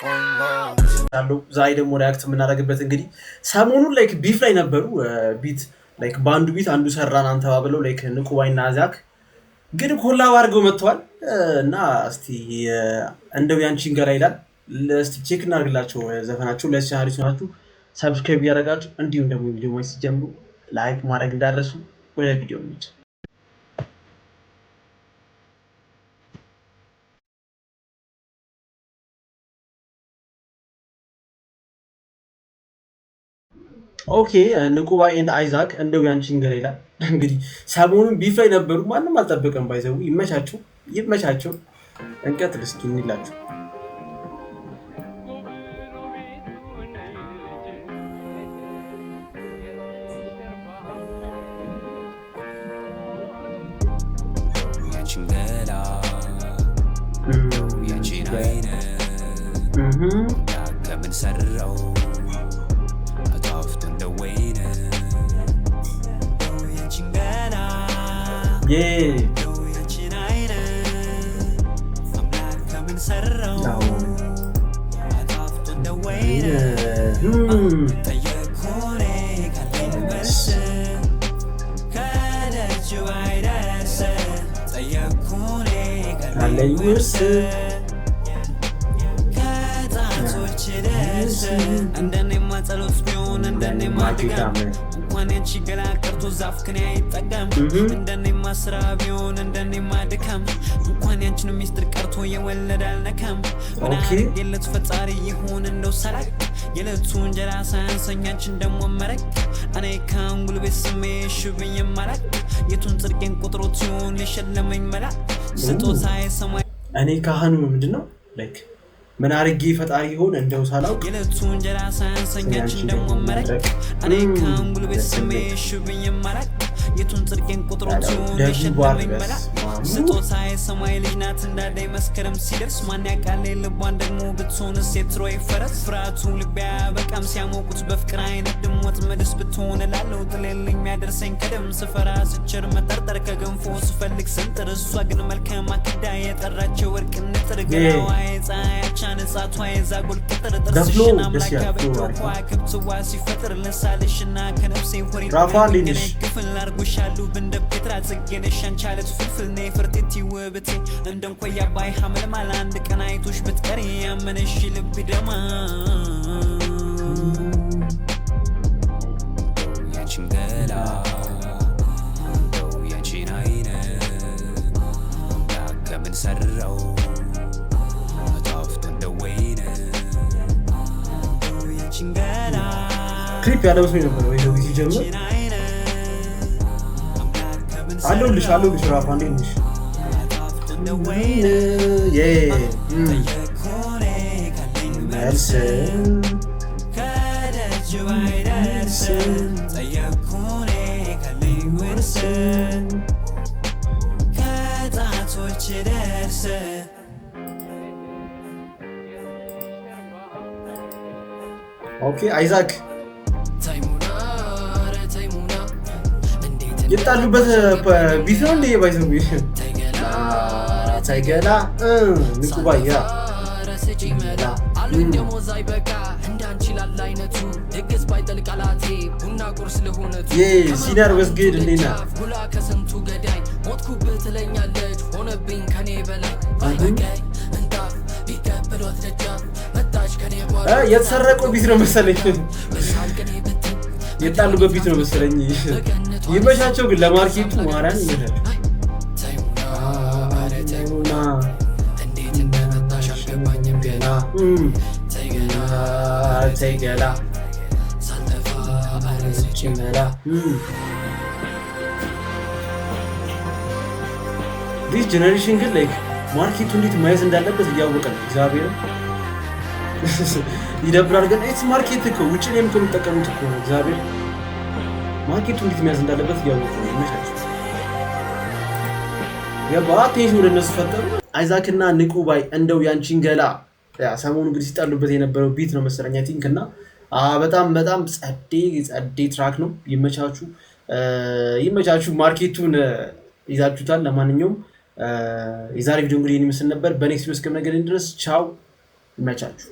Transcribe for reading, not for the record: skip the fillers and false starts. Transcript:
አለው ዛሬ ደግሞ ሪአክት የምናደርግበት እንግዲህ ሰሞኑን ላይክ ቢፍ ላይ ነበሩ ቢት ላይክ ባንዱ ቢት አንዱ ሰራን አንተባብለው ላይክ ንቁባይና አዛክ ግን ኮላብ አድርገው መጥተዋል እና እስቲ እንደው ያንቺን ገራ ይላል እስቲ ቼክ እናድርግላቸው ዘፈናቸው ለቻናሉ ናችሁ ሰብስክራይብ ያደርጋችሁ እንዲሁም ደግሞ ቪዲዮ ማይስ ጀምሩ ላይክ ማድረግ እንዳትረሱ ወደ ቪዲዮ እንሂድ ኦኬ ንቁባይ ኤንድ አይዛክ እንደው ያንቺን ገር ይላል እንግዲህ ሰሞኑን ቢፍ ላይ ነበሩ ማንንም አልጠበቀም ባይዘው ይመቻቸው እንቀጥል እስኪ እንላችሁ ከምን ሰራው እንደኔማ ጸሎት ቢሆን እንደኔማ ድጋም እንኳን ያንቺ ገላ ቀርቶ ዛፍ ከኔ አይጠጋም እንደኔማ ስራ ቢሆን እንደኔማ ድካም እንኳን ያንቺን ሚስጥር ቀርቶ የወለደ አልነካም ምን አድርጌለት ፈጣሪ ይሁን እንደው ሰላክ የለቱ እንጀራ ሳያንሰኝ አንቺን ደሞ መረቅ እኔ ካንጉል ቤት ስሜሽ ብዬ ማላክ የቱን ጽድቄን ቁጥሮት ሲሆን የሸለመኝ መላክ ስጦታዬ ሰማይ እኔ ካህኑ ምንድነው ላይክ ምን አርጌ ፈጣሪ ይሆን እንደው ሳላው የለቱ እንጀራ ሳያንሰኛችን ደሞ መረቅ እኔ ካንጉል ቤት ስሜሽ ብዬ ማላክ የቱን ጽድቄን ቁጥሮት ሲሆን የሸለመኝ መላክ ስጦታዬ ሰማይ ልጅ ናት እንዳዳይ መስከረም ሲደርስ ማን ያውቃል ልቧን ደግሞ ብትሆንስ የትሮይ ፈረስ ፍርሃቱ ልቤ በቃም ሲያሞቁት በፍቅር አይነት ድሞት መድስ ብትሆን ላለው ጥሌልኝ የሚያደርሰኝ ከደም ስፈራ ስቸር መጠርጠር ከገንፎ ስፈልግ ስንጥር እሷ ግን መልካም አክዳ የጠራቸው ወርቅ ንጥር ገላዋ የፀሐያቻ ነጻቷ የዛጎል ቅጥር ጥርስሽን አምላክ ያበጀው ከብትዋ ሲፈጥር ለሳልሽና ከነፍሴ ወሬ ክፍል አርጎሻሉ ብንደ ፔትራ ጽጌነሽ አንቻለት ፍልፍል ነይ ፍርቴቲ ውብቴ እንደንኮያ ባይ ሐመል ማል አንድ ቀን አይቶሽ ብትቀሪ ያመነሽ ልብ ደማ ያቺን ገላ ያቺን አይነ ከምን ሰራው አጣፍቶ እንደወይነ ያቺን ገላ ክሊፕ ያለው ሰው ነበር ወይ ነው ሲጀምር አለሁልሽ ራፋ እንዴት ነሽ መልስ ኦኬ አይዛክ የጣሉበት ቢት ነው እንዴ ባይዘው ታይገላ ንቁባይ ያ አሉኝ ሞዛይ በቃ እንዳንቺ ላለ አይነቱ ድግስ ባይጠልቃላቴ ቡና ቁርስ ለሆነቱ ሲናር ወስገድ እንዴና ጉላ ከስንቱ ገዳይ ሞትኩብህ ትለኛለች ሆነብኝ ከኔ በላይ ባይበቃይ እንታፍ ቢቀበሏት ደጃፍ መጣች ከኔ በኋላ የተሰረቀው ቢት ነው መሰለኝ የጣሉበት ቢት ነው መሰለኝ ይመቻቸው ግን ለማርኬቱ ማራን ይመቻቸው እንዴት እንደመጣሽ አልገባኝም ገና ተይገላ ሳልጠፋ አረስቼ መላ ዲስ ጀነሬሽን ግን ላይክ ማርኬቱ እንዴት ማየት እንዳለበት እያወቀ ነው እግዚአብሔር ይደብራል ግን እስ ማርኬት እኮ ውጪ ላይም እኮ የሚጠቀሙት እኮ ነው እግዚአብሔር ማርኬቱ እንዴት መያዝ እንዳለበት እያወቁ ነው ይመቻቸው የባቴሽ ወደ እነሱ ፈጠሩ አይዛክና ንቁባይ እንደው ያንቺን ገላ ሰሞኑን እንግዲህ ሲጣሉበት የነበረው ቢት ነው መሰለኝ አይ ቲንክ እና በጣም ጸዴ ትራክ ነው ይመቻችሁ ማርኬቱን ይዛችሁታል ለማንኛውም የዛሬ ቪዲዮ እንግዲህ ይመስል ነበር በኔክስት ቪዲዮ እስከምንገናኝ ድረስ ቻው ይመቻችሁ